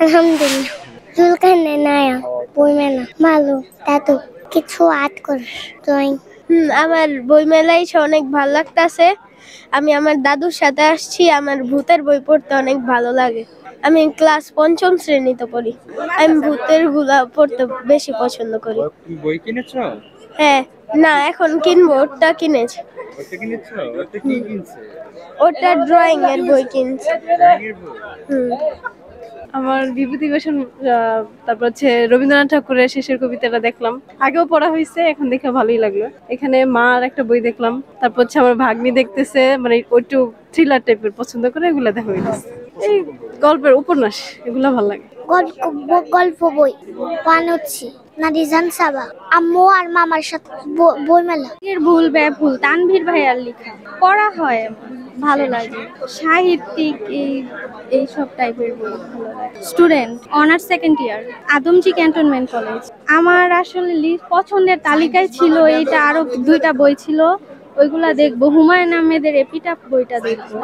আলহামদুলিল্লাহ। জুলকারনাইন নায়ক, বইমেলা, মালু, দাদু, কিছু আর্ট কোর্স, ড্রয়িং। আমার বইমেলা এসে অনেক ভালো লাগতাছে। আমি আমার দাদুর সাথে আসছি। আমার ভূতের বই পড়তে অনেক ভালো লাগে। আমি ক্লাস ৫ম শ্রেণীতে পড়ি। আমি ভূতের গুলা পড়তে বেশি পছন্দ করি। তুমি বই কিনেছো? হ্যাঁ, না এখন কিনবো। ওটা কিনেছি। ওটা কিনেছো? ওটা কি কিনছে? ওটা ড্রয়িং এর বই কিনছি। ড্রয়িং এর বই? আমার বিভূতিভূষণ তারপর হচ্ছে রবীন্দ্রনাথ ঠাকুরের শেষের কবিতাটা দেখলাম। আগেও পড়া হয়েছে, এখন দেখে ভালোই লাগলো। এখানে মার একটা বই দেখলাম। তারপর হচ্ছে আমার ভাগ্নি দেখতেছে, মানে একটু থ্রিলার টাইপের পছন্দ করে, এগুলা দেখা হইতেছে। এই গল্পের উপন্যাস এগুলা ভালো লাগে। গল্প বই বানাচ্ছি নাদিজান সাবা। আম্মু আর মামার সাথে বইমেলা। এর ভুল ব্যাভুল তানভীর ভাইয়ার লেখা পড়া হয়, ভালো লাগে। সাহিত্যিক এইসব টাইপের বই ভালো লাগে। Student, honours second year, Adamjee cantonment college. আমার আসলে পছন্দের তালিকায় ছিল এইটা, আরো 2টা বই ছিল, ওইগুলা দেখবো। হুমায়ুন আহমেদের এপিটাফ বইটা দেখবো।